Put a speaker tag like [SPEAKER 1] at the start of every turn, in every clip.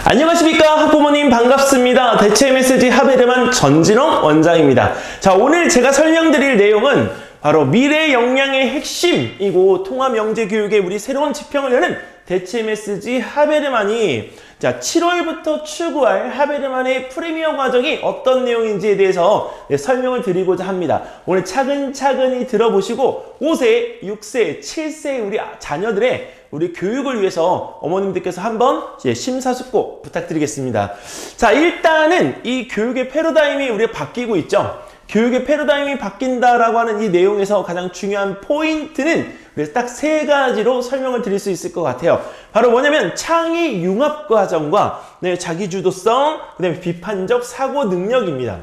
[SPEAKER 1] 안녕하십니까 학부모님 반갑습니다. 대체 메시지 하베르만 전진홍 원장입니다. 자, 오늘 제가 설명드릴 내용은 바로 미래 역량의 핵심이고 통합영재교육의 우리 새로운 지평을 여는 대체 메시지 하베르만이 7월부터 추구할 하베르만의 프리미어 과정이 어떤 내용인지에 대해서 설명을 드리고자 합니다. 오늘 차근차근히 들어보시고 5세, 6세, 7세 우리 자녀들의 우리 교육을 위해서 어머님들께서 한번 심사숙고 부탁드리겠습니다. 자, 일단은 이 교육의 패러다임이 우리가 바뀌고 있죠. 교육의 패러다임이 바뀐다라고 하는 이 내용에서 가장 중요한 포인트는 딱 세 가지로 설명을 드릴 수 있을 것 같아요. 바로 뭐냐면 창의 융합 과정과 자기주도성, 그 다음에 비판적 사고 능력입니다.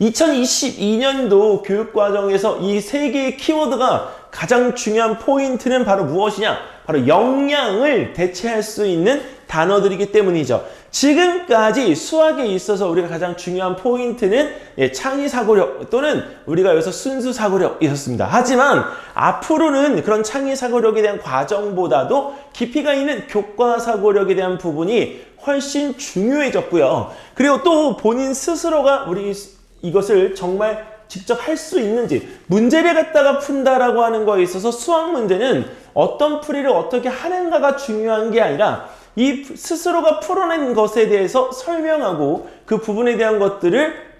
[SPEAKER 1] 2022년도 교육과정에서 이 세 개의 키워드가 가장 중요한 포인트는 바로 무엇이냐? 바로 역량을 대체할 수 있는 단어들이기 때문이죠. 지금까지 수학에 있어서 우리가 가장 중요한 포인트는 창의 사고력 또는 우리가 여기서 순수 사고력이었습니다. 하지만 앞으로는 그런 창의 사고력에 대한 과정보다도 깊이가 있는 교과 사고력에 대한 부분이 훨씬 중요해졌고요. 그리고 또 본인 스스로가 우리 이것을 정말 직접 할 수 있는지, 문제를 갖다가 푼다라고 하는 거에 있어서 수학 문제는 어떤 풀이를 어떻게 하는가가 중요한 게 아니라 이 스스로가 풀어낸 것에 대해서 설명하고 그 부분에 대한 것들을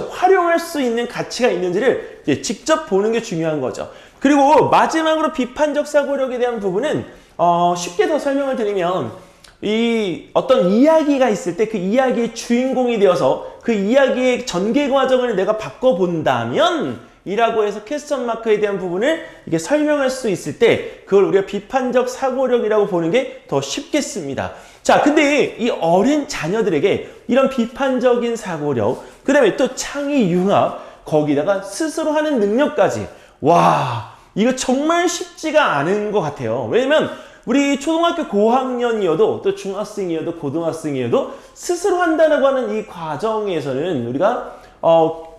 [SPEAKER 1] 활용할 수 있는 가치가 있는지를 직접 보는 게 중요한 거죠. 그리고 마지막으로 비판적 사고력에 대한 부분은 쉽게 더 설명을 드리면 이 어떤 이야기가 있을 때 그 이야기의 주인공이 되어서 그 이야기의 전개 과정을 내가 바꿔본다면 이라고 해서 퀘스천 마크에 대한 부분을 이게 설명할 수 있을 때 그걸 우리가 비판적 사고력이라고 보는 게 더 쉽겠습니다. 자, 근데 이 어린 자녀들에게 이런 비판적인 사고력, 그 다음에 또 창의 융합, 거기다가 스스로 하는 능력까지, 와, 이거 정말 쉽지가 않은 것 같아요. 왜냐면 우리 초등학교 고학년이어도 또 중학생이어도 고등학생이어도 스스로 한다라고 하는 이 과정에서는 우리가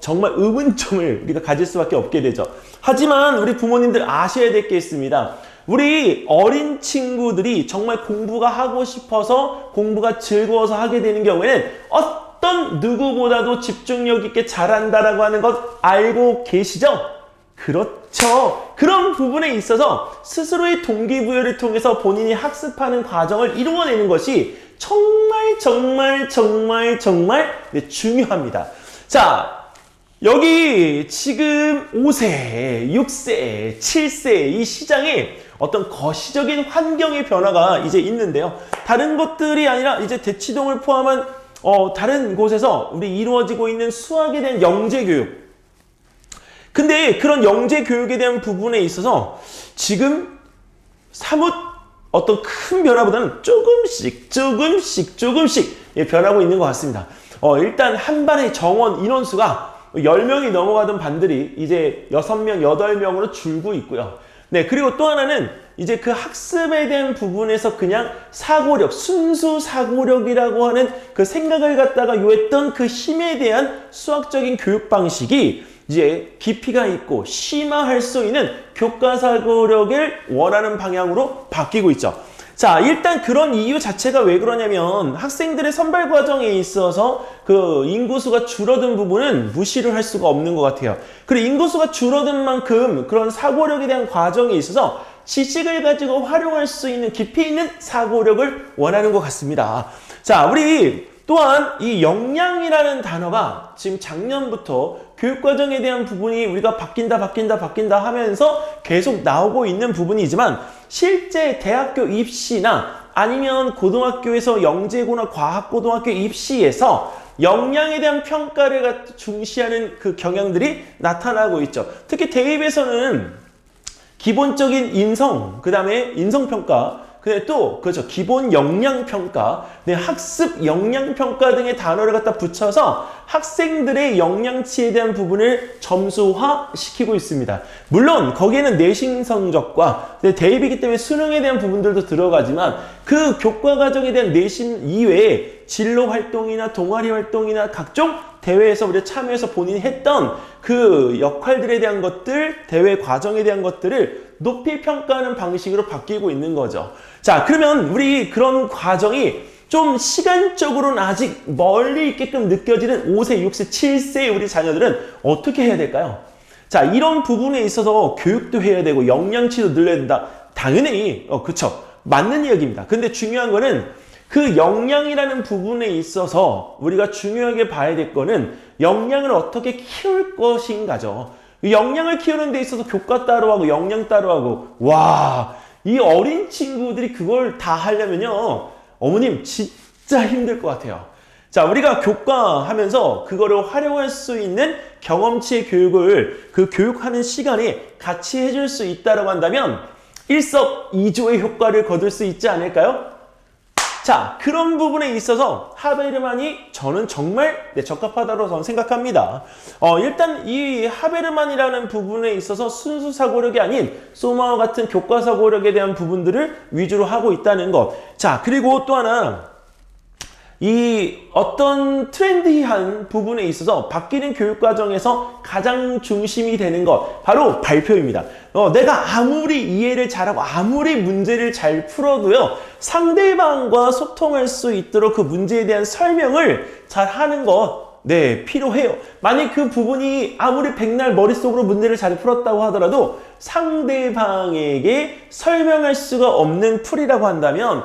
[SPEAKER 1] 정말 의문점을 우리가 가질 수밖에 없게 되죠. 하지만 우리 부모님들 아셔야 될 게 있습니다. 우리 어린 친구들이 정말 공부가 하고 싶어서 공부가 즐거워서 하게 되는 경우에는 어떤 누구보다도 집중력 있게 잘한다라고 하는 것 알고 계시죠? 그렇죠. 그런 부분에 있어서 스스로의 동기부여를 통해서 본인이 학습하는 과정을 이루어내는 것이 정말 중요합니다. 자, 여기 지금 5세, 6세, 7세 이 시장에 어떤 거시적인 환경의 변화가 이제 있는데요. 다른 것들이 아니라 이제 대치동을 포함한 다른 곳에서 우리 이루어지고 있는 수학에 대한 영재교육. 근데 그런 영재교육에 대한 부분에 있어서 지금 사뭇 어떤 큰 변화보다는 조금씩 변하고 있는 것 같습니다. 일단 한 반의 정원 인원수가 10명이 넘어가던 반들이 이제 6명, 8명으로 줄고 있고요. 네, 그리고 또 하나는 이제 그 학습에 대한 부분에서 그냥 사고력, 순수 사고력이라고 하는 그 생각을 갖다가 요했던 그 힘에 대한 수학적인 교육 방식이 이제 깊이가 있고 심화할 수 있는 교과 사고력을 원하는 방향으로 바뀌고 있죠. 자, 일단 그런 이유 자체가 왜 그러냐면 학생들의 선발 과정에 있어서 그 인구수가 줄어든 부분은 무시를 할 수가 없는 것 같아요. 그리고 인구수가 줄어든 만큼 그런 사고력에 대한 과정에 있어서 지식을 가지고 활용할 수 있는 깊이 있는 사고력을 원하는 것 같습니다. 자, 우리 또한 이 역량이라는 단어가 지금 작년부터 교육과정에 대한 부분이 우리가 바뀐다 하면서 계속 나오고 있는 부분이지만 실제 대학교 입시나 아니면 고등학교에서 영재고나 과학고등학교 입시에서 역량에 대한 평가를 중시하는 그 경향들이 나타나고 있죠. 특히 대입에서는 기본적인 인성, 그 다음에 인성평가, 근데 또 기본 역량평가, 학습 역량평가 등의 단어를 갖다 붙여서 학생들의 역량치에 대한 부분을 점수화시키고 있습니다. 물론 거기에는 내신 성적과 대입이기 때문에 수능에 대한 부분들도 들어가지만 그 교과 과정에 대한 내신 이외에 진로 활동이나 동아리 활동이나 각종 대회에서 우리가 참여해서 본인이 했던 그 역할들에 대한 것들, 대회 과정에 대한 것들을 높이 평가하는 방식으로 바뀌고 있는 거죠. 자, 그러면 우리 그런 과정이 좀 시간적으로는 아직 멀리 있게끔 느껴지는 5세, 6세, 7세의 우리 자녀들은 어떻게 해야 될까요? 자, 이런 부분에 있어서 교육도 해야 되고 영양치도 늘려야 된다. 당연히 그쵸, 맞는 이야기입니다. 근데 중요한 거는 그 영양이라는 부분에 있어서 우리가 중요하게 봐야 될 거는 영양을 어떻게 키울 것인가죠. 영양을 키우는 데 있어서 교과 따로 하고 영양 따로 하고, 와, 이 어린 친구들이 그걸 다 하려면요, 어머님 진짜 힘들 것 같아요. 자, 우리가 교과하면서 그거를 활용할 수 있는 경험치의 교육을 그 교육하는 시간에 같이 해줄 수 있다고 한다면 일석이조의 효과를 거둘 수 있지 않을까요? 자, 그런 부분에 있어서 하베르만이 저는 정말 적합하다고 저는 생각합니다. 일단 이 하베르만이라는 부분에 있어서 순수 사고력이 아닌 소마와 같은 교과 사고력에 대한 부분들을 위주로 하고 있다는 것. 자, 그리고 또 하나, 이 어떤 트렌디한 부분에 있어서 바뀌는 교육 과정에서 가장 중심이 되는 것, 바로 발표입니다. 내가 아무리 이해를 잘하고 아무리 문제를 잘 풀어도요, 상대방과 소통할 수 있도록 그 문제에 대한 설명을 잘 하는 것, 네, 필요해요. 만약 그 부분이 아무리 백날 머릿속으로 문제를 잘 풀었다고 하더라도 상대방에게 설명할 수가 없는 풀이라고 한다면,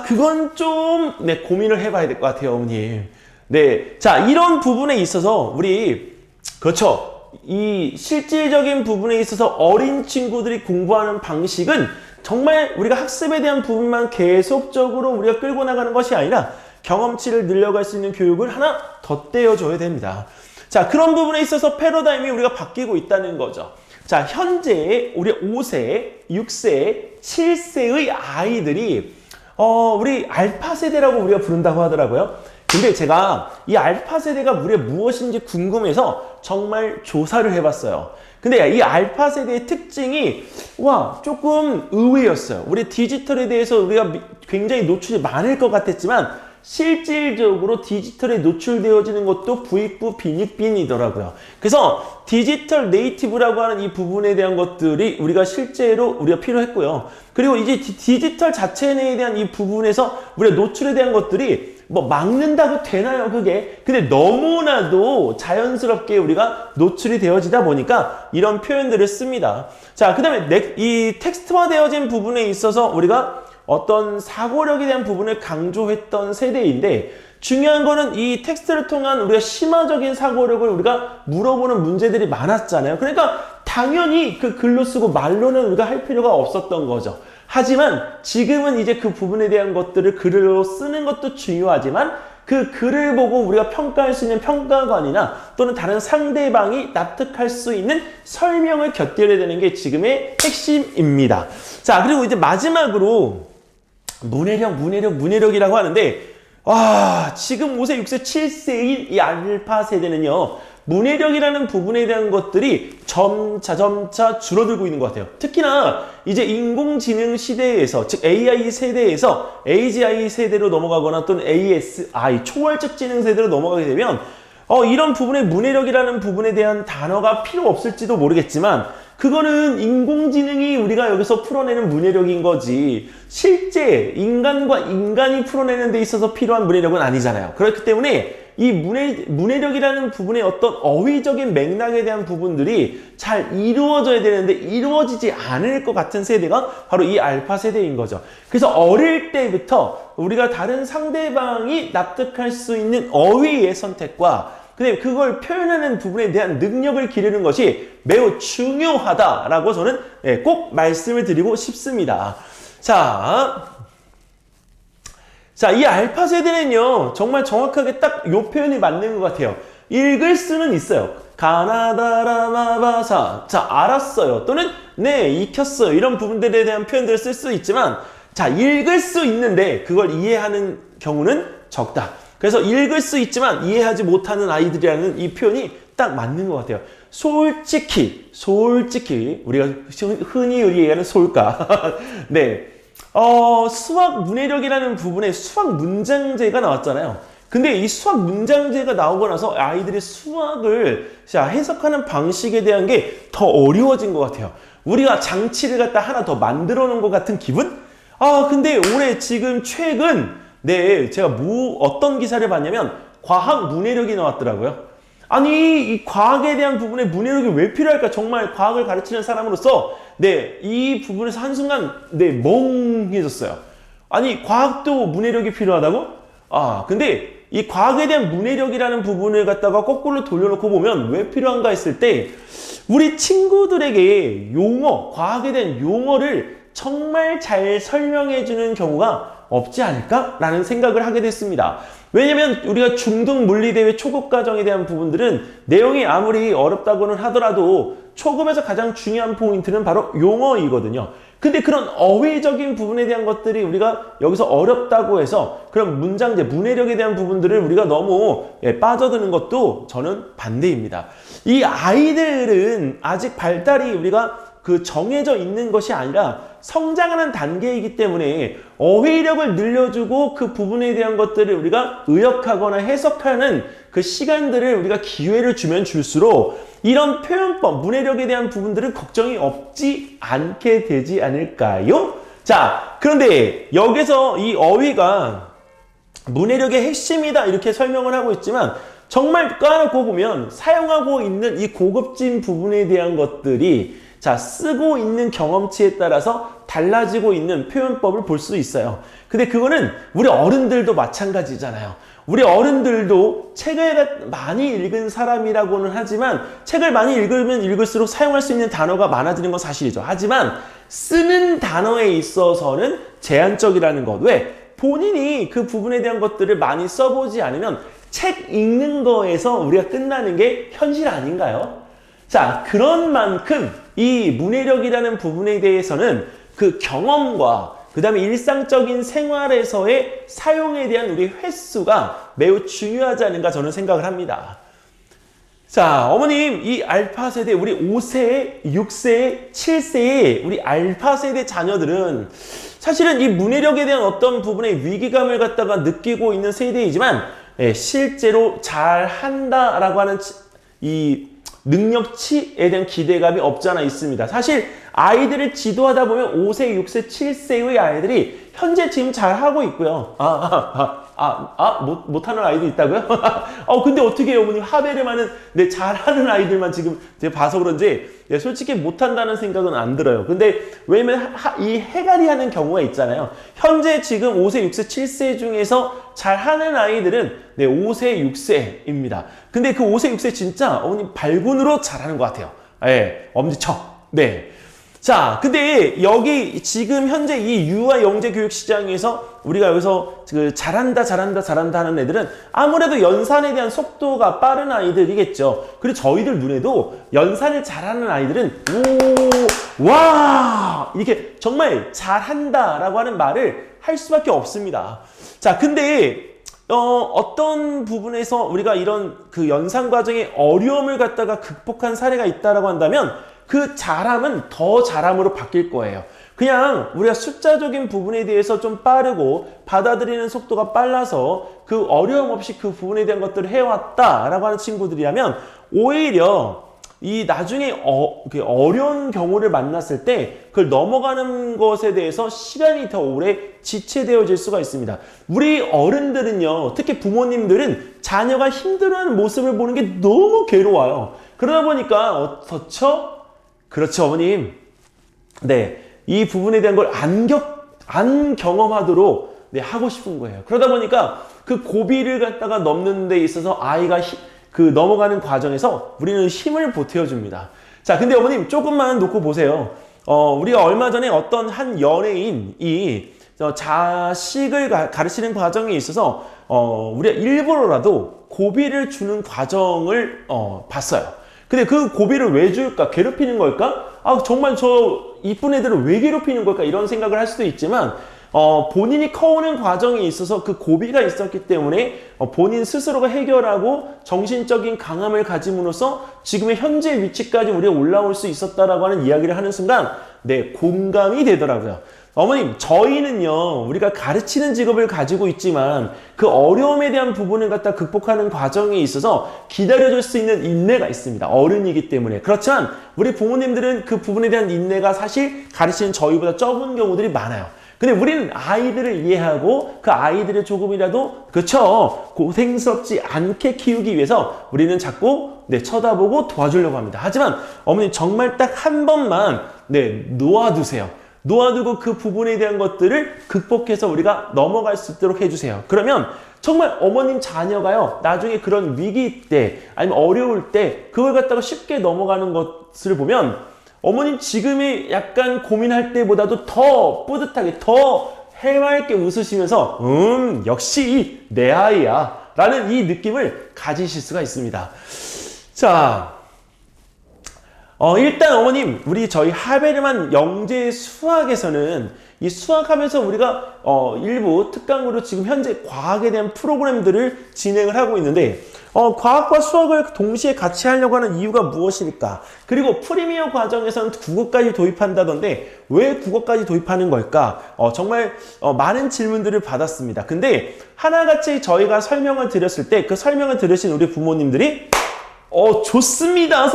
[SPEAKER 1] 그건 좀, 네, 고민을 해봐야 될 것 같아요, 어머님. 네. 자, 이런 부분에 있어서 우리, 그렇죠. 이 실질적인 부분에 있어서 어린 친구들이 공부하는 방식은 정말 우리가 학습에 대한 부분만 계속적으로 우리가 끌고 나가는 것이 아니라 경험치를 늘려갈 수 있는 교육을 하나 더 떼어줘야 됩니다. 자, 그런 부분에 있어서 패러다임이 우리가 바뀌고 있다는 거죠. 자, 현재 우리 5세, 6세, 7세의 아이들이 우리 알파 세대라고 우리가 부른다고 하더라고요. 근데 제가 이 알파 세대가 우리가 무엇인지 궁금해서 정말 조사를 해봤어요. 근데 이 알파 세대의 특징이 조금 의외였어요. 우리 디지털에 대해서 우리가 굉장히 노출이 많을 것 같았지만 실질적으로 디지털에 노출되어지는 것도 부익부 빈익빈이더라고요. 그래서 디지털 네이티브라고 하는 이 부분에 대한 것들이 우리가 실제로 우리가 필요했고요. 그리고 이제 디지털 자체에 대한 이 부분에서 우리가 노출에 대한 것들이 뭐 막는다고 되나요, 그게? 근데 너무나도 자연스럽게 우리가 노출이 되어지다 보니까 이런 표현들을 씁니다. 자, 그 다음에 이 텍스트화되어진 부분에 있어서 우리가 어떤 사고력에 대한 부분을 강조했던 세대인데, 중요한 거는 이 텍스트를 통한 우리가 심화적인 사고력을 우리가 물어보는 문제들이 많았잖아요. 그러니까 당연히 그 글로 쓰고 말로는 우리가 할 필요가 없었던 거죠. 하지만 지금은 이제 그 부분에 대한 것들을 글로 쓰는 것도 중요하지만 그 글을 보고 우리가 평가할 수 있는 평가관이나 또는 다른 상대방이 납득할 수 있는 설명을 곁들여야 되는 게 지금의 핵심입니다. 자, 그리고 이제 마지막으로 문해력이라고 하는데, 지금 5세, 6세, 7세인 이 알파 세대는요, 문해력이라는 부분에 대한 것들이 점차 줄어들고 있는 것 같아요. 특히나 이제 인공지능 시대에서, 즉 AI 세대에서 AGI 세대로 넘어가거나 또는 ASI, 초월적 지능 세대로 넘어가게 되면 이런 부분의 문해력이라는 부분에 대한 단어가 필요 없을지도 모르겠지만 그거는 인공지능이 우리가 여기서 풀어내는 문해력인 거지 실제 인간과 인간이 풀어내는 데 있어서 필요한 문해력은 아니잖아요. 그렇기 때문에 이 문해력이라는 부분의 어떤 어휘적인 맥락에 대한 부분들이 잘 이루어져야 되는데 이루어지지 않을 것 같은 세대가 바로 이 알파 세대인 거죠. 그래서 어릴 때부터 우리가 다른 상대방이 납득할 수 있는 어휘의 선택과 근데 그걸 표현하는 부분에 대한 능력을 기르는 것이 매우 중요하다라고 저는 꼭 말씀을 드리고 싶습니다. 자, 이 알파 세대는요, 정말 정확하게 딱 이 표현이 맞는 것 같아요. 읽을 수는 있어요. 가나다라마바사. 자, 알았어요. 또는 네, 익혔어요. 이런 부분들에 대한 표현들을 쓸 수 있지만, 자, 읽을 수 있는데 그걸 이해하는 경우는 적다. 그래서 읽을 수 있지만 이해하지 못하는 아이들이라는 이 표현이 딱 맞는 것 같아요. 솔직히 우리가 흔히 얘기하는 솔까. 네. 수학 문해력이라는 부분에 수학 문장제가 나왔잖아요. 근데 이 수학 문장제가 나오고 나서 아이들이 수학을 해석하는 방식에 대한 게 더 어려워진 것 같아요. 우리가 장치를 갖다 하나 더 만들어 놓은 것 같은 기분? 근데 올해 지금 최근 네, 제가 어떤 기사를 봤냐면 과학 문해력이 나왔더라고요. 아니, 이 과학에 대한 부분에 문해력이 왜 필요할까? 정말 과학을 가르치는 사람으로서 네, 이 부분에서 한순간 네, 멍해졌어요. 아니, 과학도 문해력이 필요하다고? 근데 이 과학에 대한 문해력이라는 부분을 갖다가 거꾸로 돌려놓고 보면 왜 필요한가 했을 때 우리 친구들에게 용어, 과학에 대한 용어를 정말 잘 설명해주는 경우가 없지 않을까라는 생각을 하게 됐습니다. 왜냐면 우리가 중등 물리대회 초급 과정에 대한 부분들은 내용이 아무리 어렵다고는 하더라도 초급에서 가장 중요한 포인트는 바로 용어이거든요. 근데 그런 어휘적인 부분에 대한 것들이 우리가 여기서 어렵다고 해서 그런 문장제, 문해력에 대한 부분들을 우리가 너무 빠져드는 것도 저는 반대입니다. 이 아이들은 아직 발달이 우리가 정해져 있는 것이 아니라 성장하는 단계이기 때문에 어휘력을 늘려주고 그 부분에 대한 것들을 우리가 의역하거나 해석하는 그 시간들을 우리가 기회를 주면 줄수록 이런 표현법, 문해력에 대한 부분들은 걱정이 없지 않게 되지 않을까요? 자, 그런데 여기서 이 어휘가 문해력의 핵심이다 이렇게 설명을 하고 있지만 정말 까놓고 보면 사용하고 있는 이 고급진 부분에 대한 것들이 자, 쓰고 있는 경험치에 따라서 달라지고 있는 표현법을 볼 수 있어요. 근데 그거는 우리 어른들도 마찬가지잖아요. 우리 어른들도 책을 많이 읽은 사람이라고는 하지만 책을 많이 읽으면 읽을수록 사용할 수 있는 단어가 많아지는 건 사실이죠. 하지만 쓰는 단어에 있어서는 제한적이라는 것. 왜? 본인이 그 부분에 대한 것들을 많이 써보지 않으면 책 읽는 거에서 우리가 끝나는 게 현실 아닌가요? 자, 그런 만큼 이 문해력이라는 부분에 대해서는 그 경험과 그 다음에 일상적인 생활에서의 사용에 대한 우리 횟수가 매우 중요하지 않은가 저는 생각을 합니다. 자, 어머님, 이 알파 세대, 우리 5세, 6세, 7세의 우리 알파 세대 자녀들은 사실은 이 문해력에 대한 어떤 부분의 위기감을 갖다가 느끼고 있는 세대이지만 실제로 잘한다라고 하는 이 능력치에 대한 기대감이 없지 않아 있습니다. 사실 아이들을 지도하다 보면 5세, 6세, 7세의 아이들이 현재 지금 잘하고 있고요. 못하는 아이도 있다고요? 근데 어떻게 해요, 어머님? 하베르만은 네, 잘하는 아이들만 지금 제가 봐서 그런지 솔직히 못한다는 생각은 안 들어요. 근데 왜냐면 이 해갈이 하는 경우가 있잖아요. 현재 지금 5세, 6세, 7세 중에서 잘하는 아이들은 네, 5세, 6세입니다. 근데 그 5세, 6세 진짜 어머님 발군으로 잘하는 것 같아요. 엄지척. 네. 자, 근데 여기 지금 현재 이 유아 영재 교육 시장에서 우리가 여기서 잘한다 하는 애들은 아무래도 연산에 대한 속도가 빠른 아이들이겠죠. 그리고 저희들 눈에도 연산을 잘하는 아이들은 와! 이렇게 정말 잘한다라고 하는 말을 할 수밖에 없습니다. 자, 근데 어떤 부분에서 우리가 이런 그 연산 과정의 어려움을 갖다가 극복한 사례가 있다라고 한다면 그 잘함은 더 잘함으로 바뀔 거예요. 그냥 우리가 숫자적인 부분에 대해서 좀 빠르고 받아들이는 속도가 빨라서 그 어려움 없이 그 부분에 대한 것들을 해왔다라고 하는 친구들이라면 오히려 이 나중에 어려운 경우를 만났을 때 그걸 넘어가는 것에 대해서 시간이 더 오래 지체되어질 수가 있습니다. 우리 어른들은요, 특히 부모님들은 자녀가 힘들어하는 모습을 보는 게 너무 괴로워요. 그러다 보니까 어떻죠? 그렇죠, 어머님. 네, 이 부분에 대한 걸 안 경험하도록 네, 하고 싶은 거예요. 그러다 보니까 그 고비를 갖다가 넘는 데 있어서 아이가 넘어가는 과정에서 우리는 힘을 보태어줍니다. 자, 근데 어머님 조금만 놓고 보세요. 우리가 얼마 전에 어떤 한 연예인이 자식을 가르치는 과정에 있어서 우리가 일부러라도 고비를 주는 과정을 봤어요. 근데 그 고비를 왜 줄까? 괴롭히는 걸까? 정말 저 이쁜 애들을 왜 괴롭히는 걸까? 이런 생각을 할 수도 있지만 본인이 커오는 과정에 있어서 그 고비가 있었기 때문에 본인 스스로가 해결하고 정신적인 강함을 가짐으로써 지금의 현재 위치까지 우리가 올라올 수 있었다라고 하는 이야기를 하는 순간 네, 공감이 되더라고요. 어머님, 저희는요, 우리가 가르치는 직업을 가지고 있지만 그 어려움에 대한 부분을 갖다 극복하는 과정에 있어서 기다려줄 수 있는 인내가 있습니다. 어른이기 때문에. 그렇지만 우리 부모님들은 그 부분에 대한 인내가 사실 가르치는 저희보다 적은 경우들이 많아요. 근데 우리는 아이들을 이해하고 그 아이들을 조금이라도 그쵸 고생스럽지 않게 키우기 위해서 우리는 자꾸 쳐다보고 도와주려고 합니다. 하지만 어머니 정말 딱 한 번만 놓아두세요. 놓아두고 그 부분에 대한 것들을 극복해서 우리가 넘어갈 수 있도록 해주세요. 그러면 정말 어머님 자녀가요 나중에 그런 위기 때 아니면 어려울 때 그걸 갖다가 쉽게 넘어가는 것을 보면 어머님 지금이 약간 고민할 때보다도 더 뿌듯하게 더 해맑게 웃으시면서 역시 내 아이야 라는 이 느낌을 가지실 수가 있습니다. 자, 일단 어머님 우리 저희 하베르만 영재 수학에서는 이 수학하면서 우리가 일부 특강으로 지금 현재 과학에 대한 프로그램들을 진행을 하고 있는데 과학과 수학을 동시에 같이 하려고 하는 이유가 무엇일까? 그리고 프리미어 과정에서는 국어까지 도입한다던데 왜 국어까지 도입하는 걸까? 정말 많은 질문들을 받았습니다. 근데 하나같이 저희가 설명을 드렸을 때 그 설명을 들으신 우리 부모님들이 좋습니다.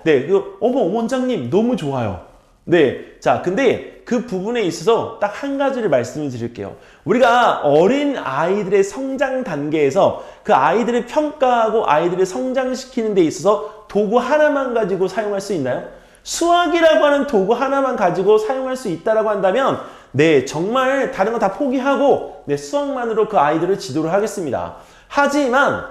[SPEAKER 1] 어머 원장님 너무 좋아요. 자, 근데 그 부분에 있어서 딱 한 가지를 말씀을 드릴게요. 우리가 어린 아이들의 성장 단계에서 그 아이들을 평가하고 아이들을 성장시키는 데 있어서 도구 하나만 가지고 사용할 수 있나요? 수학이라고 하는 도구 하나만 가지고 사용할 수 있다라고 한다면 정말 다른 거 다 포기하고 수학만으로 그 아이들을 지도를 하겠습니다. 하지만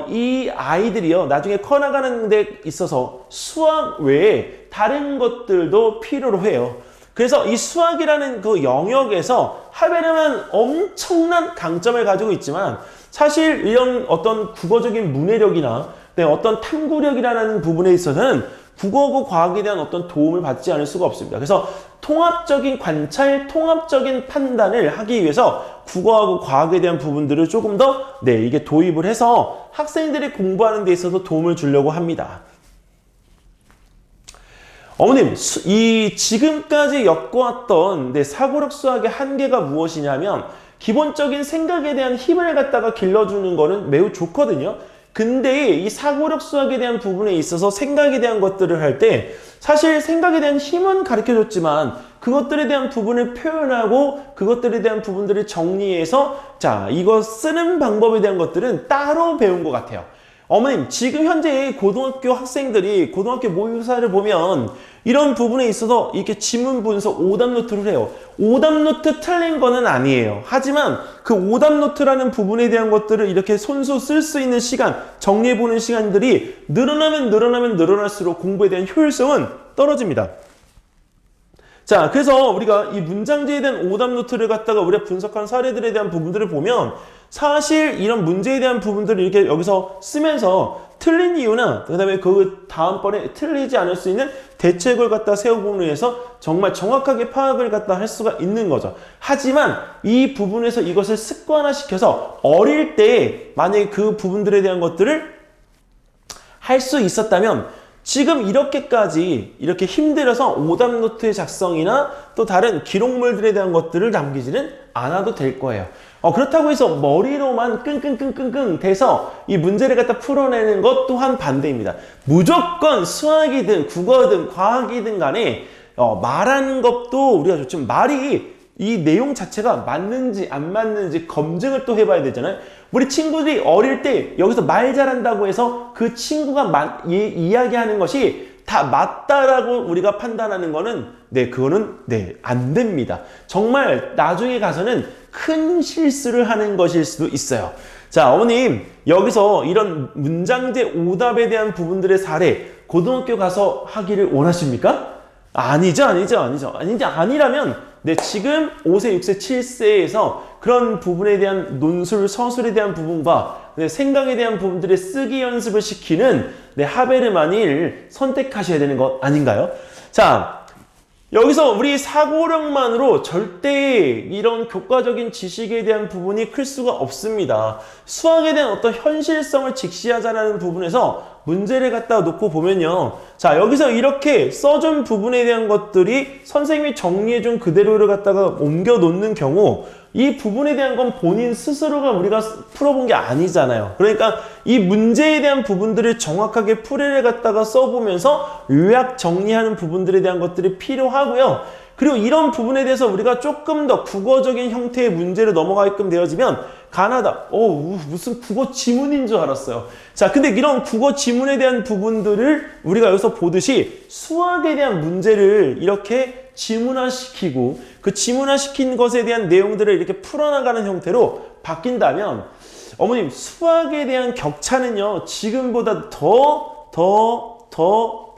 [SPEAKER 1] 이 아이들이요 나중에 커나가는 데 있어서 수학 외에 다른 것들도 필요로 해요. 그래서 이 수학이라는 그 영역에서 하베르만 엄청난 강점을 가지고 있지만 사실 이런 어떤 국어적인 문해력이나 어떤 탐구력이라는 부분에 있어서는 국어고 과학에 대한 어떤 도움을 받지 않을 수가 없습니다. 그래서 통합적인 관찰, 통합적인 판단을 하기 위해서 국어하고 과학에 대한 부분들을 조금 더 이게 도입을 해서 학생들이 공부하는 데 있어서 도움을 주려고 합니다. 어머님, 이 지금까지 엮어왔던 사고력 수학의 한계가 무엇이냐면 기본적인 생각에 대한 힘을 갖다가 길러주는 거는 매우 좋거든요. 근데 이 사고력 수학에 대한 부분에 있어서 생각에 대한 것들을 할 때 사실 생각에 대한 힘은 가르쳐줬지만 그것들에 대한 부분을 표현하고 그것들에 대한 부분들을 정리해서 이거 쓰는 방법에 대한 것들은 따로 배운 것 같아요. 어머님 지금 현재 고등학교 학생들이 고등학교 모의고사를 보면 이런 부분에 있어서 이렇게 지문 분석 오답 노트를 해요. 오답 노트 틀린 거는 아니에요. 하지만 그 오답 노트라는 부분에 대한 것들을 이렇게 손수 쓸 수 있는 시간, 정리해보는 시간들이 늘어날수록 공부에 대한 효율성은 떨어집니다. 자, 그래서 우리가 이 문장지에 대한 오답 노트를 갖다가 우리가 분석한 사례들에 대한 부분들을 보면 사실 이런 문제에 대한 부분들을 이렇게 여기서 쓰면서 틀린 이유나 그 다음에 그 다음번에 틀리지 않을 수 있는 대책을 갖다 세워보는 위해서 정말 정확하게 파악을 갖다 할 수가 있는 거죠. 하지만 이 부분에서 이것을 습관화시켜서 어릴 때 만약에 그 부분들에 대한 것들을 할 수 있었다면 지금 이렇게까지 이렇게 힘들어서 오답노트의 작성이나 또 다른 기록물들에 대한 것들을 남기지는 않아도 될 거예요. 그렇다고 해서 머리로만 끙끙끙끙끙 돼서 이 문제를 갖다 풀어내는 것 또한 반대입니다. 무조건 수학이든 국어든 과학이든 간에 말하는 것도 우리가 좋지만 말이 이 내용 자체가 맞는지 안 맞는지 검증을 또 해봐야 되잖아요. 우리 친구들이 어릴 때 여기서 말 잘한다고 해서 그 친구가 이야기하는 것이 다 맞다라고 우리가 판단하는 거는 그거는 안 됩니다. 정말 나중에 가서는 큰 실수를 하는 것일 수도 있어요. 자, 어머님 여기서 이런 문장제 오답에 대한 부분들의 사례 고등학교 가서 하기를 원하십니까? 아니라면 지금 5세, 6세, 7세에서 그런 부분에 대한 논술, 서술에 대한 부분과 생각에 대한 부분들의 쓰기 연습을 시키는 하베르만을 선택하셔야 되는 것 아닌가요? 자, 여기서 우리 사고력만으로 절대 이런 교과적인 지식에 대한 부분이 클 수가 없습니다. 수학에 대한 어떤 현실성을 직시하자라는 부분에서 문제를 갖다 놓고 보면요. 자, 여기서 이렇게 써준 부분에 대한 것들이 선생님이 정리해준 그대로를 갖다가 옮겨 놓는 경우 이 부분에 대한 건 본인 스스로가 우리가 풀어본 게 아니잖아요. 그러니까 이 문제에 대한 부분들을 정확하게 풀이를 갖다가 써보면서 요약 정리하는 부분들에 대한 것들이 필요하고요. 그리고 이런 부분에 대해서 우리가 조금 더 국어적인 형태의 문제를 넘어가게끔 되어지면 가나다, 무슨 국어 지문인 줄 알았어요. 자, 근데 이런 국어 지문에 대한 부분들을 우리가 여기서 보듯이 수학에 대한 문제를 이렇게 지문화시키고 그 지문화시킨 것에 대한 내용들을 이렇게 풀어나가는 형태로 바뀐다면 어머님 수학에 대한 격차는요 지금보다 더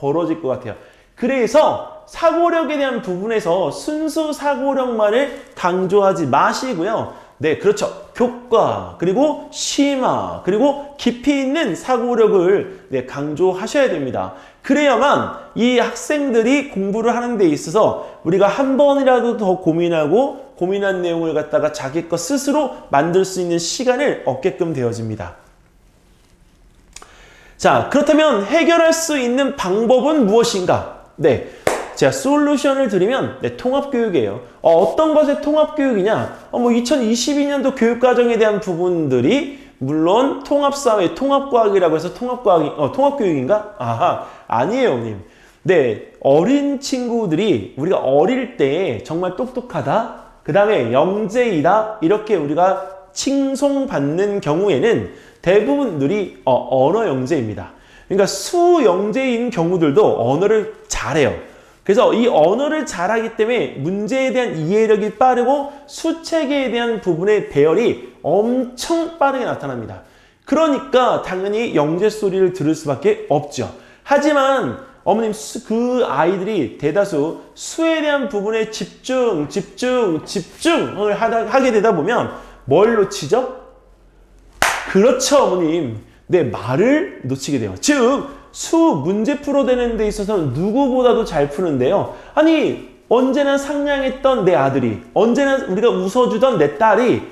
[SPEAKER 1] 벌어질 것 같아요. 그래서 사고력에 대한 부분에서 순수 사고력만을 강조하지 마시고요. 네, 그렇죠. 교과, 그리고 심화, 그리고 깊이 있는 사고력을 강조하셔야 됩니다. 그래야만 이 학생들이 공부를 하는 데 있어서 우리가 한 번이라도 더 고민하고 고민한 내용을 갖다가 자기 것 스스로 만들 수 있는 시간을 얻게끔 되어집니다. 자, 그렇다면 해결할 수 있는 방법은 무엇인가? 네, 제가 솔루션을 드리면 통합교육이에요. 어떤 것의 통합교육이냐? 2022년도 교육과정에 대한 부분들이 물론 통합사회, 통합과학이라고 해서 통합교육인가? 아니에요, 어머님. 네, 어린 친구들이 우리가 어릴 때 정말 똑똑하다, 그 다음에 영재이다, 이렇게 우리가 칭송받는 경우에는 대부분들이 언어 영재입니다. 그러니까 수 영재인 경우들도 언어를 잘해요. 그래서 이 언어를 잘하기 때문에 문제에 대한 이해력이 빠르고 수체계에 대한 부분의 배열이 엄청 빠르게 나타납니다. 그러니까 당연히 영재 소리를 들을 수밖에 없죠. 하지만 어머님 그 아이들이 대다수 수에 대한 부분에 집중을 하게 되다 보면 뭘 놓치죠? 그렇죠, 어머님. 네, 말을 놓치게 돼요. 즉 수 문제 풀어내는 데 있어서는 누구보다도 잘 푸는데요. 아니 언제나 상냥했던 내 아들이, 언제나 우리가 웃어주던 내 딸이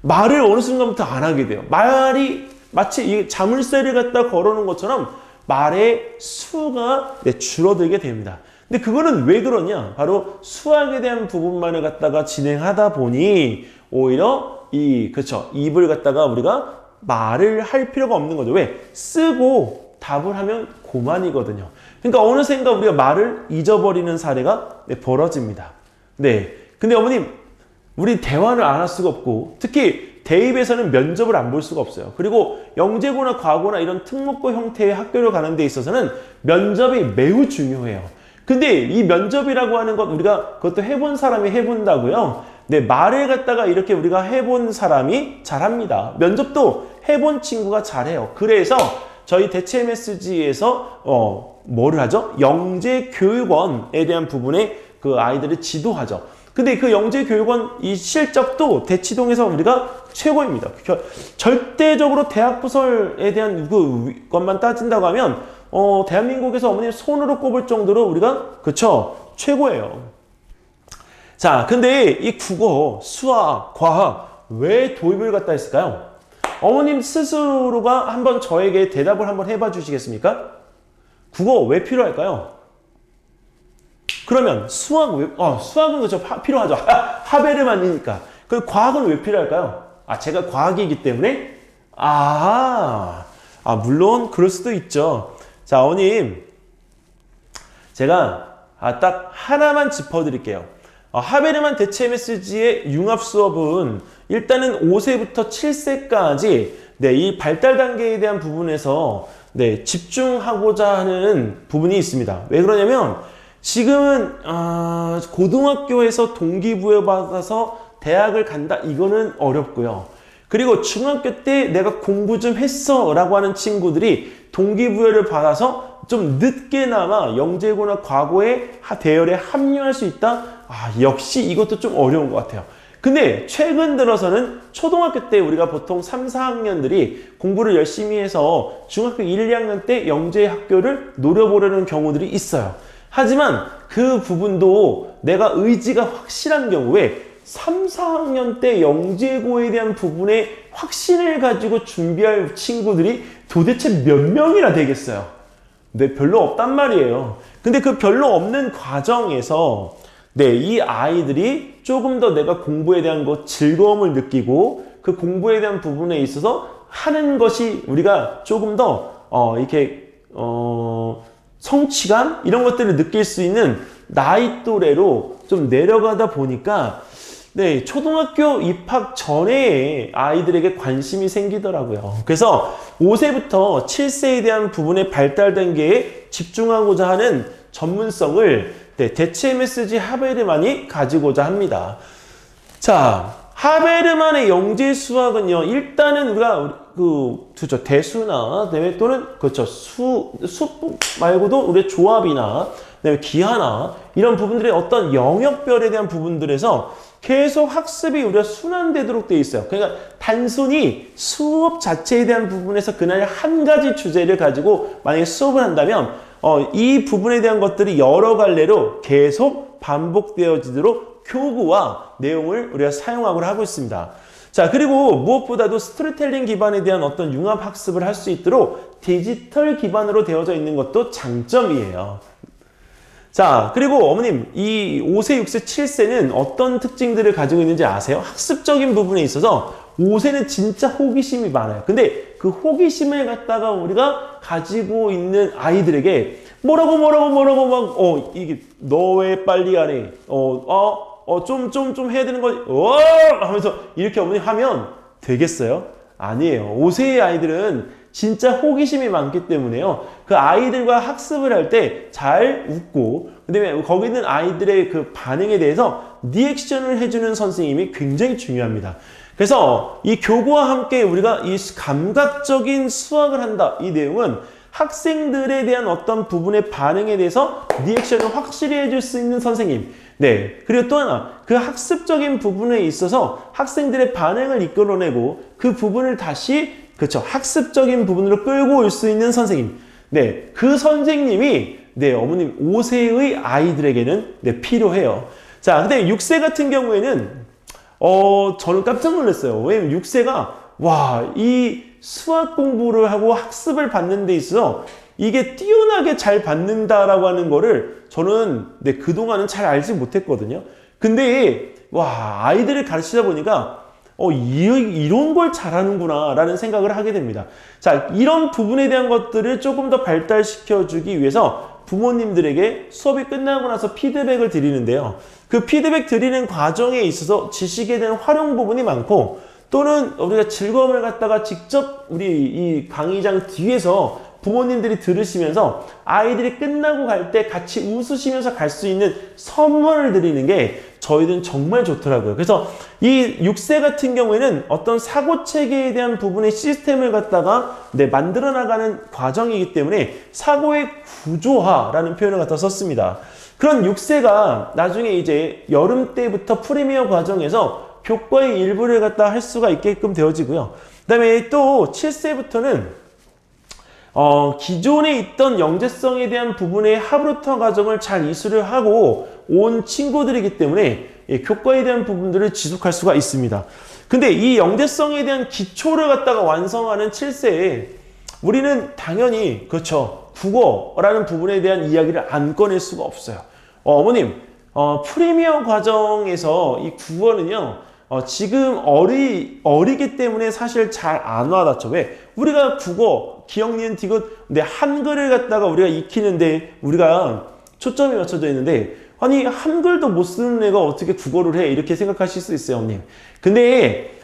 [SPEAKER 1] 말을 어느 순간부터 안 하게 돼요. 말이 마치 이 자물쇠를 갖다 걸어놓은 것처럼 말의 수가 줄어들게 됩니다. 근데 그거는 왜 그러냐? 바로 수학에 대한 부분만을 갖다가 진행하다 보니 오히려 입을 갖다가 우리가 말을 할 필요가 없는 거죠. 왜? 쓰고 답을 하면 그만이거든요. 그러니까 어느샌가 우리가 말을 잊어버리는 사례가 벌어집니다. 네. 근데 어머님, 우리 대화를 안 할 수가 없고, 특히 대입에서는 면접을 안 볼 수가 없어요. 그리고 영재고나 과고나 이런 특목고 형태의 학교를 가는 데 있어서는 면접이 매우 중요해요. 근데 이 면접이라고 하는 것 우리가 그것도 해본 사람이 해본다고요. 네, 말을 갖다가 이렇게 우리가 해본 사람이 잘합니다. 면접도 해본 친구가 잘해요. 그래서 저희 대체 MSG에서 뭐를 하죠? 영재교육원에 대한 부분에 그 아이들을 지도하죠. 근데 그 영재교육원 이 실적도 대치동에서 우리가 최고입니다. 절대적으로 대학 부설에 대한 것만 따진다고 하면 대한민국에서 어머니 손으로 꼽을 정도로 우리가 그쵸 최고예요. 자, 근데 이 국어, 수학, 과학 왜 도입을 갖다 했을까요? 어머님 스스로가 한번 저에게 대답을 한번 해봐 주시겠습니까? 국어 왜 필요할까요? 그러면 수학은 그렇죠. 필요하죠. 하베르만이니까. 그 과학은 왜 필요할까요? 제가 과학이기 때문에? 물론 그럴 수도 있죠. 자, 어머님 제가 딱 하나만 짚어드릴게요. 하베르만 대체 MSG의 융합 수업은 일단은 5세부터 7세까지 이 발달 단계에 대한 부분에서 집중하고자 하는 부분이 있습니다. 왜 그러냐면 지금은 고등학교에서 동기부여받아서 대학을 간다 이거는 어렵고요. 그리고 중학교 때 내가 공부 좀 했어 라고 하는 친구들이 동기부여를 받아서 좀 늦게나마 영재고나 과고의 대열에 합류할 수 있다? 역시 이것도 좀 어려운 것 같아요. 근데 최근 들어서는 초등학교 때 우리가 보통 3, 4학년들이 공부를 열심히 해서 중학교 1, 2학년 때 영재 학교를 노려보려는 경우들이 있어요. 하지만 그 부분도 내가 의지가 확실한 경우에 3, 4학년 때 영재고에 대한 부분에 확신을 가지고 준비할 친구들이 도대체 몇 명이나 되겠어요? 별로 없단 말이에요. 근데 그 별로 없는 과정에서 이 아이들이 조금 더 내가 공부에 대한 즐거움을 느끼고 그 공부에 대한 부분에 있어서 하는 것이 우리가 조금 더 성취감 이런 것들을 느낄 수 있는 나이 또래로 좀 내려가다 보니까 네, 초등학교 입학 전에 아이들에게 관심이 생기더라고요. 그래서 5세부터 7세에 대한 부분의 발달 단계에 집중하고자 하는 전문성을 네, 대체 MSG 하베르만이 가지고자 합니다. 자, 하베르만의 영재 수학은요, 일단은 우리가 그렇죠, 대수나 또는 그렇죠, 수법 말고도 우리의 조합이나 그다음에 기하나 이런 부분들의 어떤 영역별에 대한 부분들에서 계속 학습이 우리가 순환되도록 되어 있어요. 그러니까 단순히 수업 자체에 대한 부분에서 그날 한 가지 주제를 가지고 만약에 수업을 한다면 이 부분에 대한 것들이 여러 갈래로 계속 반복되어지도록 교구와 내용을 우리가 사용하고 하고 있습니다. 자, 그리고 무엇보다도 스토리텔링 기반에 대한 어떤 융합 학습을 할 수 있도록 디지털 기반으로 되어져 있는 것도 장점이에요. 자, 그리고 어머님, 이 5세, 6세, 7세는 어떤 특징들을 가지고 있는지 아세요? 학습적인 부분에 있어서 5세는 진짜 호기심이 많아요. 근데 그 호기심을 갖다가 우리가 가지고 있는 아이들에게 뭐라고 막, 이게, 너 왜 빨리 안 해? 좀 해야 되는 거지? 하면서 이렇게 어머니 하면 되겠어요? 아니에요. 5세의 아이들은 진짜 호기심이 많기 때문에요. 그 아이들과 학습을 할 때 잘 웃고, 그다음에 거기 있는 아이들의 그 반응에 대해서 리액션을 해주는 선생님이 굉장히 중요합니다. 그래서 이 교구와 함께 우리가 이 감각적인 수학을 한다. 이 내용은 학생들에 대한 어떤 부분의 반응에 대해서 리액션을 확실히 해줄 수 있는 선생님. 네. 그리고 또 하나, 그 학습적인 부분에 있어서 학생들의 반응을 이끌어내고 그 부분을 다시 그렇죠. 학습적인 부분으로 끌고 올 수 있는 선생님. 네. 그 선생님이 네, 어머님 5세의 아이들에게는 네, 필요해요. 자, 근데 6세 같은 경우에는 저는 깜짝 놀랐어요. 왜냐면 6세가 이 수학 공부를 하고 학습을 받는 데 있어서 이게 뛰어나게 잘 받는다라고 하는 거를 저는 네, 그동안은 잘 알지 못했거든요. 근데 아이들을 가르치다 보니까 이런 걸 잘하는구나 라는 생각을 하게 됩니다. 자, 이런 부분에 대한 것들을 조금 더 발달시켜 주기 위해서 부모님들에게 수업이 끝나고 나서 피드백을 드리는데요. 그 피드백 드리는 과정에 있어서 지식에 대한 활용 부분이 많고 또는 우리가 즐거움을 갖다가 직접 우리 이 강의장 뒤에서 부모님들이 들으시면서 아이들이 끝나고 갈 때 같이 웃으시면서 갈 수 있는 선물을 드리는 게 저희들은 정말 좋더라고요. 그래서 이 6세 같은 경우에는 어떤 사고체계에 대한 부분의 시스템을 갖다가 만들어 나가는 과정이기 때문에 사고의 구조화라는 표현을 갖다 썼습니다. 그런 6세가 나중에 이제 여름 때부터 프리미어 과정에서 교과의 일부를 갖다 할 수가 있게끔 되어지고요. 그 다음에 또 7세부터는 기존에 있던 영재성에 대한 부분의 하브루터 과정을 잘 이수를 하고 온 친구들이기 때문에 교과에 대한 부분들을 지속할 수가 있습니다. 근데 이 영재성에 대한 기초를 갖다가 완성하는 7세에 우리는 당연히 그렇죠. 국어라는 부분에 대한 이야기를 안 꺼낼 수가 없어요. 어머님, 프리미어 과정에서 이 국어는요. 지금 어리기 때문에 사실 잘 안 와닿죠. 왜? 우리가 국어, 기억, 니은, 디귿, 근데 한글을 갖다가 우리가 익히는데 우리가 초점이 맞춰져 있는데 아니 한글도 못 쓰는 애가 어떻게 국어를 해? 이렇게 생각하실 수 있어요, 어머님. 근데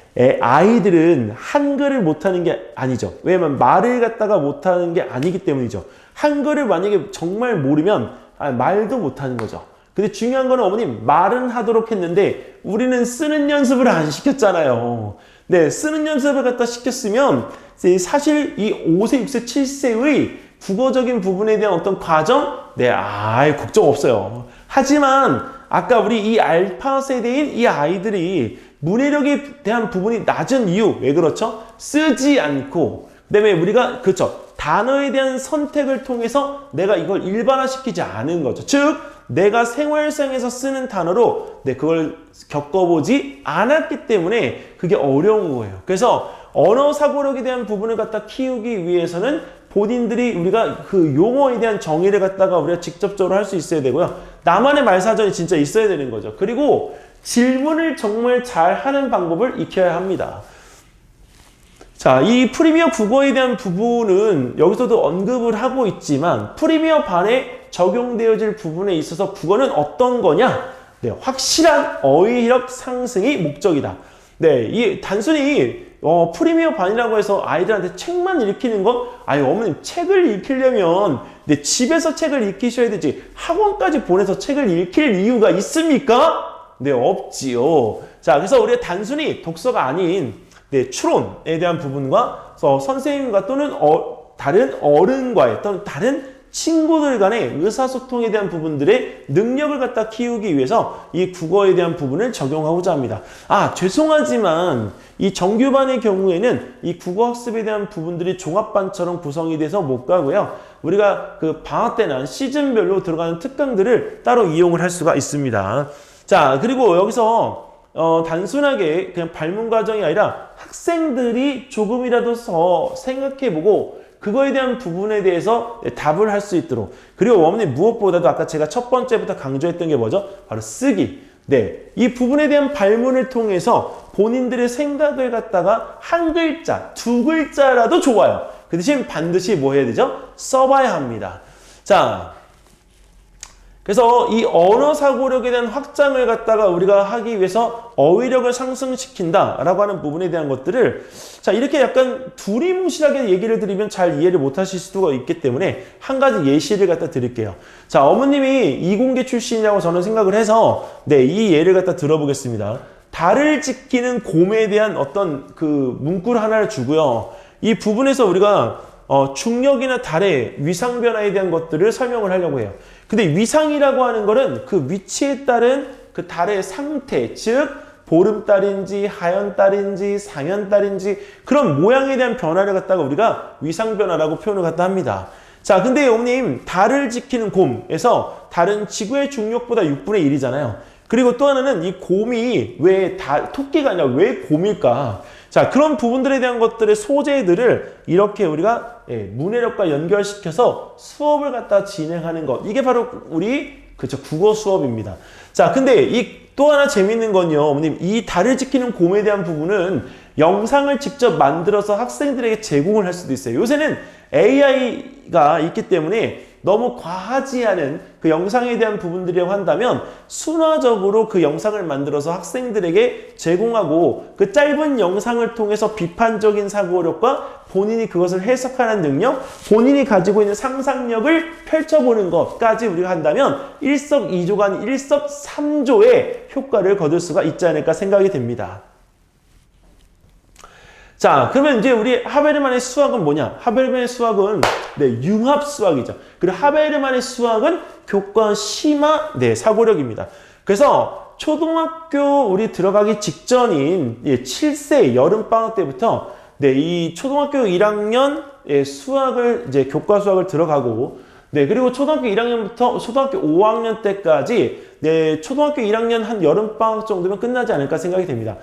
[SPEAKER 1] 아이들은 한글을 못하는 게 아니죠. 왜냐면 말을 갖다가 못하는 게 아니기 때문이죠. 한글을 만약에 정말 모르면 말도 못하는 거죠. 근데 중요한 거는 어머님 말은 하도록 했는데 우리는 쓰는 연습을 안 시켰잖아요. 네, 쓰는 연습을 갖다 시켰으면 사실 이 5세, 6세, 7세의 국어적인 부분에 대한 어떤 과정? 네, 걱정 없어요. 하지만 아까 우리 이 알파 세대인 이 아이들이 문해력에 대한 부분이 낮은 이유, 왜 그렇죠? 쓰지 않고 그다음에 우리가 그렇죠. 단어에 대한 선택을 통해서 내가 이걸 일반화시키지 않은 거죠. 즉 내가 생활상에서 쓰는 단어로 그걸 겪어보지 않았기 때문에 그게 어려운 거예요. 그래서 언어 사고력에 대한 부분을 갖다 키우기 위해서는 본인들이 우리가 그 용어에 대한 정의를 갖다가 우리가 직접적으로 할 수 있어야 되고요. 나만의 말사전이 진짜 있어야 되는 거죠. 그리고 질문을 정말 잘 하는 방법을 익혀야 합니다. 자, 이 프리미어 국어에 대한 부분은 여기서도 언급을 하고 있지만 프리미어 반에 적용되어질 부분에 있어서 국어는 어떤 거냐? 네, 확실한 어휘력 상승이 목적이다. 네, 이 단순히 프리미어 반이라고 해서 아이들한테 책만 읽히는 건 아니 어머님 책을 읽히려면 네, 집에서 책을 읽히셔야 되지 학원까지 보내서 책을 읽힐 이유가 있습니까? 네, 없지요. 자, 그래서 우리가 단순히 독서가 아닌 네, 추론에 대한 부분과 선생님과 또는 다른 어른과의 또는 다른 친구들 간의 의사소통에 대한 부분들의 능력을 갖다 키우기 위해서 이 국어에 대한 부분을 적용하고자 합니다. 아, 죄송하지만 이 정규반의 경우에는 이 국어학습에 대한 부분들이 종합반처럼 구성이 돼서 못 가고요. 우리가 그 방학 때나 시즌별로 들어가는 특강들을 따로 이용을 할 수가 있습니다. 자, 그리고 여기서 단순하게 그냥 발문 과정이 아니라 학생들이 조금이라도 더 생각해보고 그거에 대한 부분에 대해서 답을 할 수 있도록 그리고 어머니 무엇보다도 아까 제가 첫 번째부터 강조했던 게 뭐죠? 바로 쓰기. 네, 이 부분에 대한 발문을 통해서 본인들의 생각을 갖다가 한 글자, 두 글자라도 좋아요. 그 대신 반드시 뭐 해야 되죠? 써봐야 합니다. 자, 그래서 이 언어 사고력에 대한 확장을 갖다가 우리가 하기 위해서 어휘력을 상승시킨다라고 하는 부분에 대한 것들을 자 이렇게 약간 두리뭉실하게 얘기를 드리면 잘 이해를 못 하실 수가 있기 때문에 한 가지 예시를 갖다 드릴게요. 자, 어머님이 이공계 출신이라고 저는 생각을 해서 네, 이 예를 갖다 들어보겠습니다. 달을 지키는 곰에 대한 어떤 그 문구를 하나를 주고요. 이 부분에서 우리가 중력이나 달의 위상 변화에 대한 것들을 설명을 하려고 해요. 근데 위상이라고 하는 거는 그 위치에 따른 그 달의 상태, 즉 보름달인지 하연달인지 상연달인지 그런 모양에 대한 변화를 갖다가 우리가 위상 변화라고 표현을 갖다 합니다. 자, 근데 어머님 달을 지키는 곰에서 달은 지구의 중력보다 6분의 1이잖아요. 그리고 또 하나는 이 곰이 왜 토끼가 아니라 왜 곰일까? 자, 그런 부분들에 대한 것들의 소재들을 이렇게 우리가 문해력과 연결시켜서 수업을 갖다 진행하는 것. 이게 바로 우리 국어 수업입니다. 자, 근데 이 또 하나 재밌는 건요. 어머님, 이 달을 지키는 곰에 대한 부분은 영상을 직접 만들어서 학생들에게 제공을 할 수도 있어요. 요새는 AI가 있기 때문에 너무 과하지 않은 그 영상에 대한 부분들이라고 한다면 순화적으로 그 영상을 만들어서 학생들에게 제공하고 그 짧은 영상을 통해서 비판적인 사고력과 본인이 그것을 해석하는 능력, 본인이 가지고 있는 상상력을 펼쳐보는 것까지 우리가 한다면 일석이조가 아닌 일석삼조의 효과를 거둘 수가 있지 않을까 생각이 됩니다. 자, 그러면 이제 우리 하베르만의 수학은 뭐냐? 하베르만의 수학은 융합 수학이죠. 그리고 하베르만의 수학은 교과 심화 사고력입니다. 그래서 초등학교 우리 들어가기 직전인 7세 여름방학 때부터 이 초등학교 1학년 수학을 교과 수학을 들어가고 그리고 초등학교 1학년부터 초등학교 5학년 때까지 초등학교 1학년 한 여름방학 정도면 끝나지 않을까 생각이 됩니다.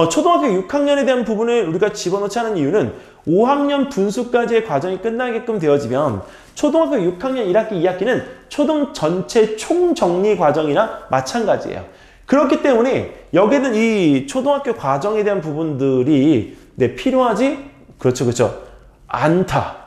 [SPEAKER 1] 초등학교 6학년에 대한 부분을 우리가 집어넣지 않은 이유는 5학년 분수까지의 과정이 끝나게끔 되어지면 초등학교 6학년 1학기, 2학기는 초등 전체 총정리 과정이나 마찬가지예요. 그렇기 때문에 여기는 이 초등학교 과정에 대한 부분들이 필요하지? 그렇죠. 않다.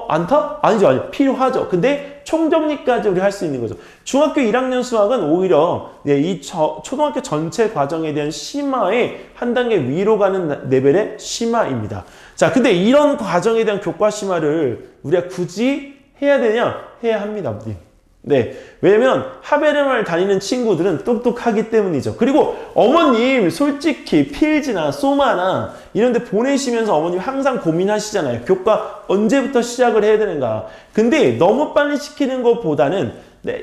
[SPEAKER 1] 않다? 아니죠. 필요하죠. 근데 총정리까지 우리 할 수 있는 거죠. 중학교 1학년 수학은 오히려 이 초등학교 전체 과정에 대한 심화의 한 단계 위로 가는 레벨의 심화입니다. 자, 근데 이런 과정에 대한 교과 심화를 우리가 굳이 해야 되냐? 해야 합니다. 왜냐면 하베르만을 다니는 친구들은 똑똑하기 때문이죠. 그리고 어머님 솔직히 필즈나 소마나 이런 데 보내시면서 어머님 항상 고민하시잖아요. 교과 언제부터 시작을 해야 되는가. 근데 너무 빨리 시키는 것보다는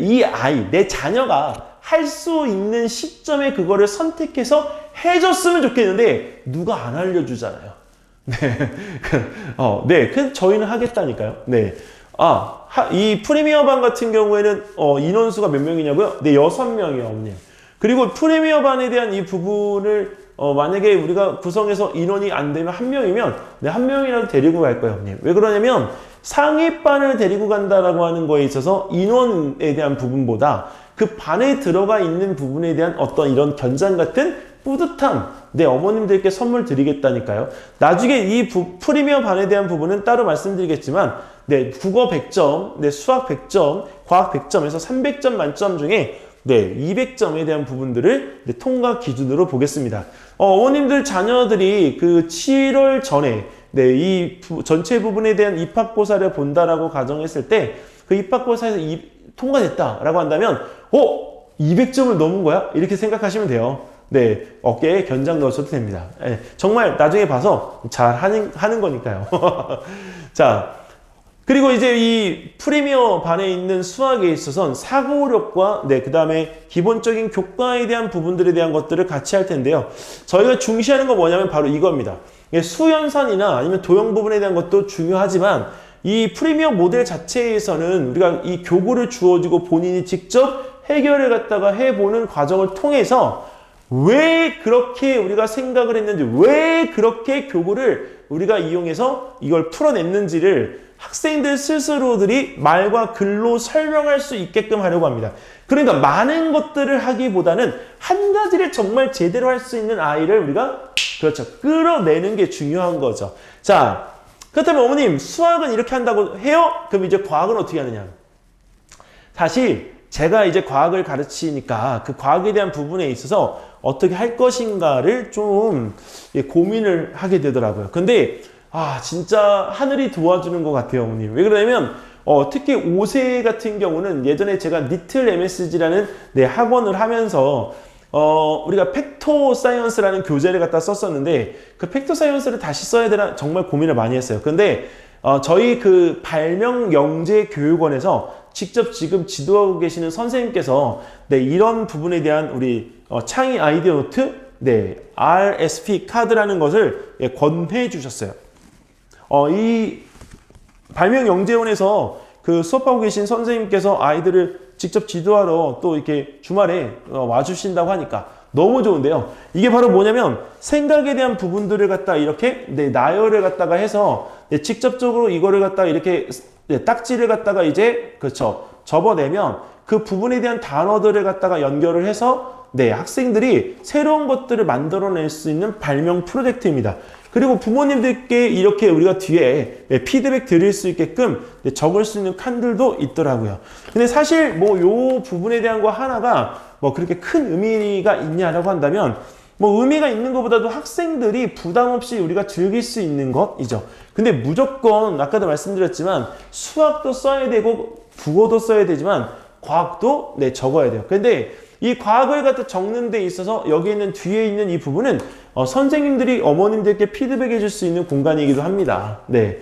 [SPEAKER 1] 이 아이, 내 자녀가 할 수 있는 시점에 그거를 선택해서 해줬으면 좋겠는데 누가 안 알려주잖아요. 그래서 저희는 하겠다니까요. 이 프리미어반 같은 경우에는 인원수가 몇 명이냐고요? 6명이요, 어머님. 그리고 프리미어반에 대한 이 부분을 만약에 우리가 구성해서 인원이 안 되면 1명이면 1명이라도 데리고 갈 거예요, 어머님. 왜 그러냐면 상위반을 데리고 간다라고 하는 거에 있어서 인원에 대한 부분보다 그 반에 들어가 있는 부분에 대한 어떤 이런 견장 같은 뿌듯함, 네, 어머님들께 선물 드리겠다니까요. 나중에 이 프리미어 반에 대한 부분은 따로 말씀드리겠지만, 네, 국어 100점, 네, 수학 100점, 과학 100점에서 300점 만점 중에 네, 200점에 대한 부분들을 네, 통과 기준으로 보겠습니다. 어머님들 자녀들이 그 7월 전에 네, 이 전체 부분에 대한 입학고사를 본다라고 가정했을 때 그 입학고사에서 통과됐다라고 한다면 200점을 넘은 거야? 이렇게 생각하시면 돼요. 네, 어깨에 견장 넣으셔도 됩니다. 네, 정말 나중에 봐서 잘 하는 거니까요. 자, 그리고 이제 이 프리미어 반에 있는 수학에 있어서는 사고력과 네, 그 다음에 기본적인 교과에 대한 부분들에 대한 것들을 같이 할 텐데요. 저희가 중시하는 거 뭐냐면 바로 이겁니다. 수연산이나 아니면 도형 부분에 대한 것도 중요하지만 이 프리미어 모델 자체에서는 우리가 이 교구를 주어지고 본인이 직접 해결을 갖다가 해보는 과정을 통해서 왜 그렇게 우리가 생각을 했는지, 왜 그렇게 교구를 우리가 이용해서 이걸 풀어냈는지를 학생들 스스로들이 말과 글로 설명할 수 있게끔 하려고 합니다. 그러니까 많은 것들을 하기보다는 한 가지를 정말 제대로 할 수 있는 아이를 우리가 그렇죠, 끌어내는 게 중요한 거죠. 자, 그렇다면 어머님 수학은 이렇게 한다고 해요? 그럼 이제 과학은 어떻게 하느냐? 사실 제가 이제 과학을 가르치니까 그 과학에 대한 부분에 있어서 어떻게 할 것인가를 좀 고민을 하게 되더라고요. 근데 진짜 하늘이 도와주는 것 같아요, 어머님. 왜 그러냐면 특히 5세 같은 경우는 예전에 제가 니틀 MSG라는 네, 학원을 하면서 우리가 팩토 사이언스라는 교재를 갖다 썼었는데 그 팩토 사이언스를 다시 써야 되나 정말 고민을 많이 했어요. 근데 저희 그 발명영재교육원에서 직접 지금 지도하고 계시는 선생님께서 네, 이런 부분에 대한 우리 창의 아이디어 노트 네, RSP 카드라는 것을 권해 주셨어요. 이 발명영재원에서 그 수업하고 계신 선생님께서 아이들을 직접 지도하러 또 이렇게 주말에 와주신다고 하니까 너무 좋은데요. 이게 바로 뭐냐면 생각에 대한 부분들을 갖다 이렇게 네, 나열을 갖다가 해서 네, 직접적으로 이거를 갖다가 이렇게 네, 딱지를 갖다가 이제 그렇죠, 접어내면 그 부분에 대한 단어들을 갖다가 연결을 해서 네, 학생들이 새로운 것들을 만들어낼 수 있는 발명 프로젝트입니다. 그리고 부모님들께 이렇게 우리가 뒤에 피드백 드릴 수 있게끔 적을 수 있는 칸들도 있더라고요. 근데 사실 뭐 요 부분에 대한 거 하나가 뭐 그렇게 큰 의미가 있냐라고 한다면 뭐 의미가 있는 것보다도 학생들이 부담 없이 우리가 즐길 수 있는 것이죠. 근데 무조건 아까도 말씀드렸지만 수학도 써야 되고 국어도 써야 되지만 과학도 네, 적어야 돼요. 근데 이 과학을 갖다 적는 데 있어서 여기 있는 뒤에 있는 이 부분은 선생님들이 어머님들께 피드백해 줄 수 있는 공간이기도 합니다. 네.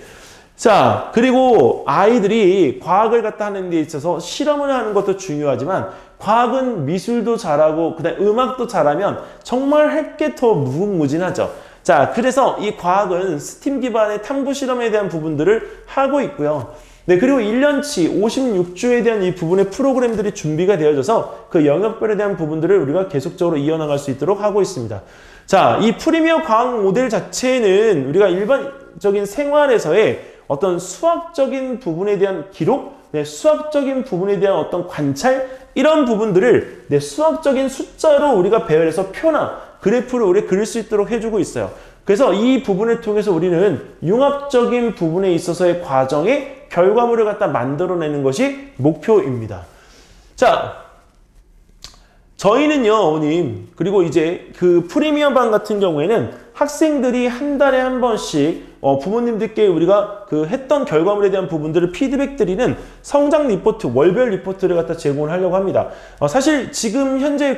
[SPEAKER 1] 자, 그리고 아이들이 과학을 갖다 하는 데 있어서 실험을 하는 것도 중요하지만 과학은 미술도 잘하고 그다음에 음악도 잘하면 정말 할 게 더 무궁무진하죠. 자, 그래서 이 과학은 스팀 기반의 탐구 실험에 대한 부분들을 하고 있고요. 네, 그리고 1년치 56주에 대한 이 부분의 프로그램들이 준비가 되어져서 그 영역별에 대한 부분들을 우리가 계속적으로 이어나갈 수 있도록 하고 있습니다. 자, 이 프리미어 과학 모델 자체는 우리가 일반적인 생활에서의 어떤 수학적인 부분에 대한 기록, 네, 수학적인 부분에 대한 어떤 관찰, 이런 부분들을 네, 수학적인 숫자로 우리가 배열해서 표나 그래프를 우리 그릴 수 있도록 해주고 있어요. 그래서 이 부분을 통해서 우리는 융합적인 부분에 있어서의 과정의 결과물을 갖다 만들어내는 것이 목표입니다. 자, 저희는요, 어머님, 그리고 이제 그 프리미어반 같은 경우에는 학생들이 한 달에 한 번씩 부모님들께 우리가 그 했던 결과물에 대한 부분들을 피드백 드리는 성장 리포트, 월별 리포트를 갖다 제공을 하려고 합니다. 사실 지금 현재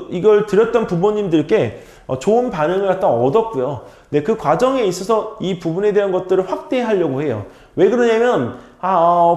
[SPEAKER 1] 이걸 드렸던 부모님들께 좋은 반응을 갖다 얻었고요. 네, 그 과정에 있어서 이 부분에 대한 것들을 확대하려고 해요. 왜 그러냐면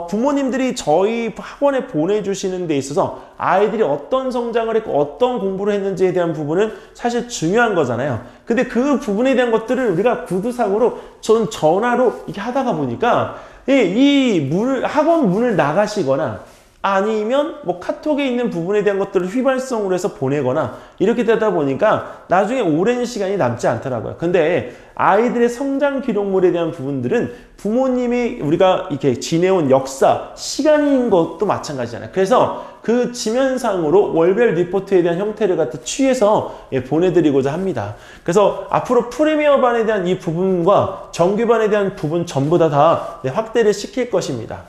[SPEAKER 1] 부모님들이 저희 학원에 보내주시는 데 있어서 아이들이 어떤 성장을 했고 어떤 공부를 했는지에 대한 부분은 사실 중요한 거잖아요. 근데 그 부분에 대한 것들을 우리가 구두상으로 전화로 이렇게 하다가 보니까 이 학원 문을 나가시거나 아니면 뭐 카톡에 있는 부분에 대한 것들을 휘발성으로 해서 보내거나 이렇게 되다 보니까 나중에 오랜 시간이 남지 않더라고요. 근데 아이들의 성장 기록물에 대한 부분들은 부모님이 우리가 이렇게 지내온 역사, 시간인 것도 마찬가지잖아요. 그래서 그 지면상으로 월별 리포트에 대한 형태를 갖다 취해서 보내드리고자 합니다. 그래서 앞으로 프리미어반에 대한 이 부분과 정규반에 대한 부분 전부 다 확대를 시킬 것입니다.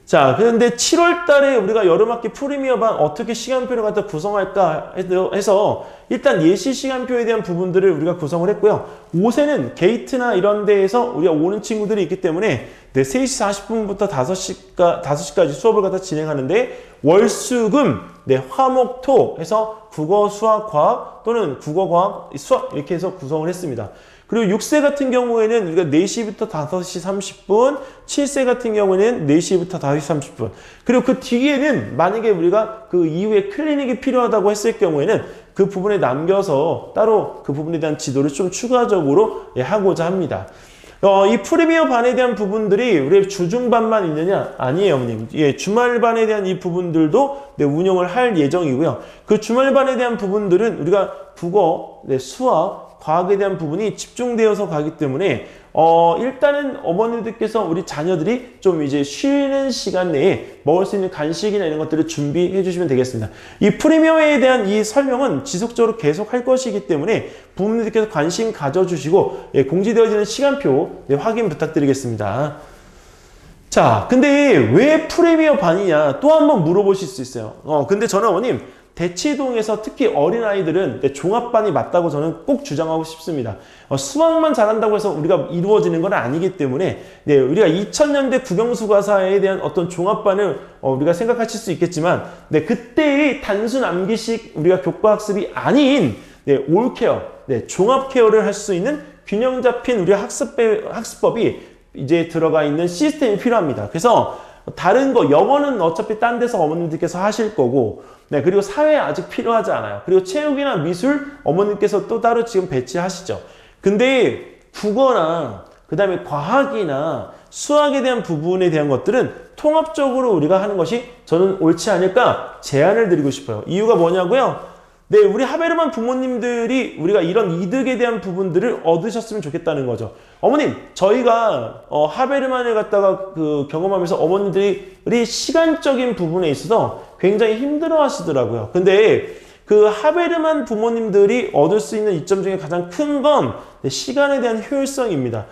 [SPEAKER 1] 자, 그런데 7월 달에 우리가 여름학기 프리미어반 어떻게 시간표를 갖다 구성할까 해서 일단 예시 시간표에 대한 부분들을 우리가 구성을 했고요. 5세는 게이트나 이런 데에서 우리가 오는 친구들이 있기 때문에 3시 40분부터 5시까지 수업을 갖다 진행하는데 월수금, 화목, 토 해서 국어, 수학, 과학 또는 국어, 과학, 수학 이렇게 해서 구성을 했습니다. 그리고 6세 같은 경우에는 우리가 4시부터 5시 30분, 7세 같은 경우에는 4시부터 5시 30분. 그리고 그 뒤에는 만약에 우리가 그 이후에 클리닉이 필요하다고 했을 경우에는 그 부분에 남겨서 따로 그 부분에 대한 지도를 좀 추가적으로 하고자 합니다. 이 프리미어 반에 대한 부분들이 우리 주중반만 있느냐? 아니에요, 어머님. 주말반에 대한 이 부분들도 운영을 할 예정이고요. 그 주말반에 대한 부분들은 우리가 국어, 수학, 과학에 대한 부분이 집중되어서 가기 때문에 일단은 어머니들께서 우리 자녀들이 좀 이제 쉬는 시간 내에 먹을 수 있는 간식이나 이런 것들을 준비해 주시면 되겠습니다. 이 프리미어에 대한 이 설명은 지속적으로 계속 할 것이기 때문에 부모님들께서 관심 가져주시고 공지되어지는 시간표 확인 부탁드리겠습니다. 자, 근데 왜 프리미어 반이냐 또 한번 물어보실 수 있어요. 근데 저는 어머님 대치동에서 특히 어린아이들은 종합반이 맞다고 저는 꼭 주장하고 싶습니다. 수학만 잘한다고 해서 우리가 이루어지는 건 아니기 때문에 우리가 2000년대 국영수과사에 대한 어떤 종합반을 우리가 생각하실 수 있겠지만 그때의 단순 암기식 우리가 교과학습이 아닌 올케어, 종합케어를 할 수 있는 균형 잡힌 우리 학습법이 이제 들어가 있는 시스템이 필요합니다. 그래서 다른 거 영어는 어차피 딴 데서 어머님들께서 하실 거고 그리고 사회 아직 필요하지 않아요. 그리고 체육이나 미술 어머님께서 또 따로 지금 배치하시죠. 근데 국어나 그 다음에 과학이나 수학에 대한 부분에 대한 것들은 통합적으로 우리가 하는 것이 저는 옳지 않을까 제안을 드리고 싶어요. 이유가 뭐냐고요? 우리 하베르만 부모님들이 우리가 이런 이득에 대한 부분들을 얻으셨으면 좋겠다는 거죠. 어머님, 저희가 하베르만을 갖다가 경험하면서 어머님들이 시간적인 부분에 있어서 굉장히 힘들어 하시더라고요. 근데 그 하베르만 부모님들이 얻을 수 있는 이점 중에 가장 큰 건 시간에 대한 효율성입니다.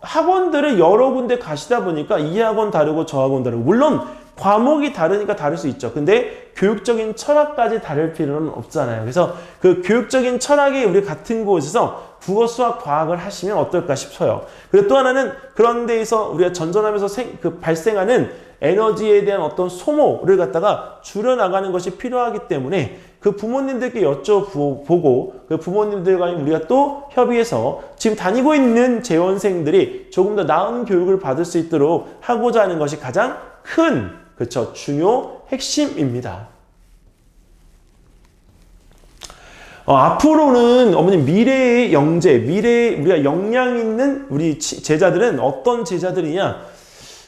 [SPEAKER 1] 학원들을 여러 군데 가시다 보니까 이 학원 다르고 저 학원 다르고 물론 과목이 다르니까 다를 수 있죠. 근데 교육적인 철학까지 다를 필요는 없잖아요. 그래서 그 교육적인 철학이 우리 같은 곳에서 국어, 수학, 과학을 하시면 어떨까 싶어요. 그리고 또 하나는 그런 데에서 우리가 전전하면서 발생하는 에너지에 대한 어떤 소모를 갖다가 줄여나가는 것이 필요하기 때문에 그 부모님들께 여쭤보고 그 부모님들과 우리가 또 협의해서 지금 다니고 있는 재원생들이 조금 더 나은 교육을 받을 수 있도록 하고자 하는 것이 가장 큰 중요 핵심입니다. 앞으로는 어머님 미래의 영재, 미래의 우리가 역량 있는 우리 제자들은 어떤 제자들이냐?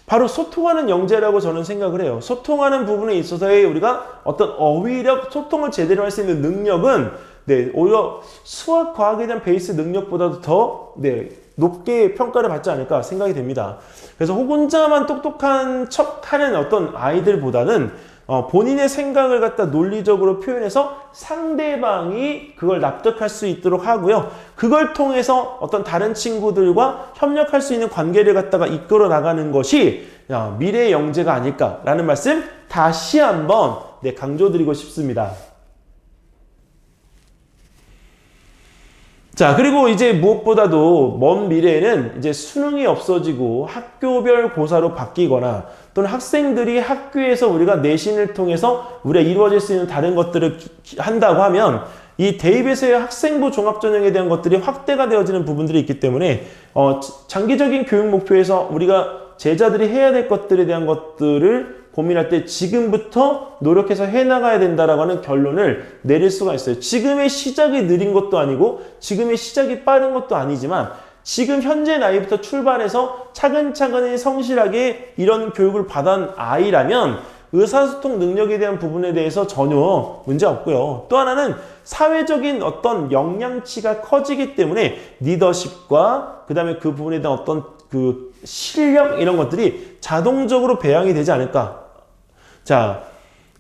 [SPEAKER 1] 바로 소통하는 영재라고 저는 생각을 해요. 소통하는 부분에 있어서의 우리가 어떤 어휘력, 소통을 제대로 할 수 있는 능력은 오히려 수학, 과학에 대한 베이스 능력보다도 더 높게 평가를 받지 않을까 생각이 됩니다. 그래서 혼자만 똑똑한 척하는 어떤 아이들보다는 본인의 생각을 갖다 논리적으로 표현해서 상대방이 그걸 납득할 수 있도록 하고요. 그걸 통해서 어떤 다른 친구들과 협력할 수 있는 관계를 갖다가 이끌어 나가는 것이 미래의 영재가 아닐까라는 말씀 다시 한번 강조드리고 싶습니다. 자, 그리고 이제 무엇보다도 먼 미래에는 이제 수능이 없어지고 학교별 고사로 바뀌거나 또는 학생들이 학교에서 우리가 내신을 통해서 우리가 이루어질 수 있는 다른 것들을 한다고 하면 이 대입에서의 학생부 종합전형에 대한 것들이 확대가 되어지는 부분들이 있기 때문에 장기적인 교육 목표에서 우리가 제자들이 해야 될 것들에 대한 것들을 고민할 때 지금부터 노력해서 해나가야 된다라고 하는 결론을 내릴 수가 있어요. 지금의 시작이 느린 것도 아니고 지금의 시작이 빠른 것도 아니지만 지금 현재 나이부터 출발해서 차근차근히 성실하게 이런 교육을 받은 아이라면 의사소통 능력에 대한 부분에 대해서 전혀 문제 없고요. 또 하나는 사회적인 어떤 역량치가 커지기 때문에 리더십과 그 다음에 그 부분에 대한 어떤 그 실력 이런 것들이 자동적으로 배양이 되지 않을까. 자,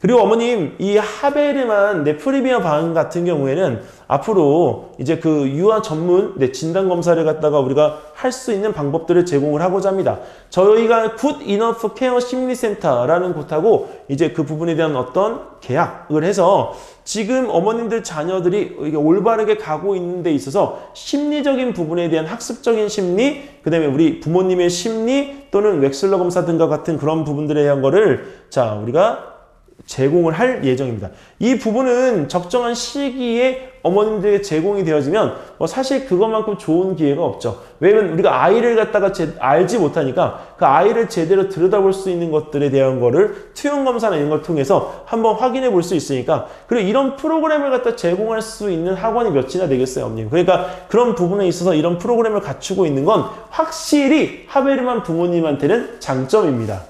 [SPEAKER 1] 그리고 어머님, 이 하베르만 프리미어 방 같은 경우에는 앞으로 이제 그 유아 전문 진단 검사를 갖다가 우리가 할 수 있는 방법들을 제공을 하고자 합니다. 저희가 굿 이너프 케어 심리센터라는 곳하고 이제 그 부분에 대한 어떤 계약을 해서 지금 어머님들 자녀들이 이게 올바르게 가고 있는 데 있어서 심리적인 부분에 대한 학습적인 심리, 그 다음에 우리 부모님의 심리 또는 웩슬러 검사 등과 같은 그런 부분들에 대한 거를 자, 우리가 제공을 할 예정입니다. 이 부분은 적정한 시기에 어머님들에게 제공이 되어지면 사실 그것만큼 좋은 기회가 없죠. 왜냐면 우리가 아이를 갖다가 알지 못하니까 그 아이를 제대로 들여다볼 수 있는 것들에 대한 거를 투영 검사나 이런 걸 통해서 한번 확인해 볼 수 있으니까 그리고 이런 프로그램을 갖다 제공할 수 있는 학원이 몇이나 되겠어요, 어머님. 그러니까 그런 부분에 있어서 이런 프로그램을 갖추고 있는 건 확실히 하베르만 부모님한테는 장점입니다.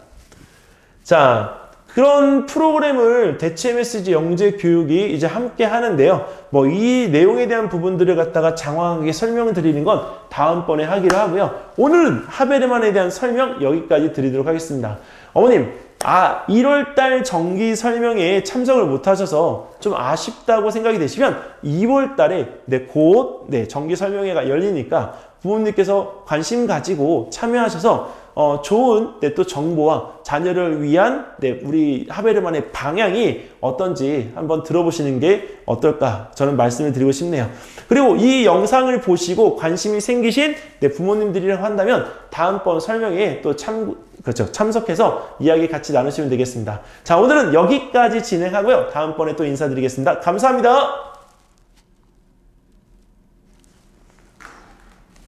[SPEAKER 1] 자, 그런 프로그램을 대체 메시지 영재 교육이 이제 함께 하는데요. 이 내용에 대한 부분들을 갖다가 장황하게 설명을 드리는 건 다음번에 하기로 하고요. 오늘은 하베르만에 대한 설명 여기까지 드리도록 하겠습니다. 어머님, 1월달 정기 설명회에 참석을 못하셔서 좀 아쉽다고 생각이 되시면 2월달에 곧 정기 설명회가 열리니까 부모님께서 관심 가지고 참여하셔서 좋은 또 정보와 자녀를 위한 우리 하베르만의 방향이 어떤지 한번 들어보시는 게 어떨까 저는 말씀을 드리고 싶네요. 그리고 이 영상을 보시고 관심이 생기신 부모님들이라고 한다면 다음번 설명회에 또 참석해서 이야기 같이 나누시면 되겠습니다. 자, 오늘은 여기까지 진행하고요. 다음번에 또 인사드리겠습니다. 감사합니다.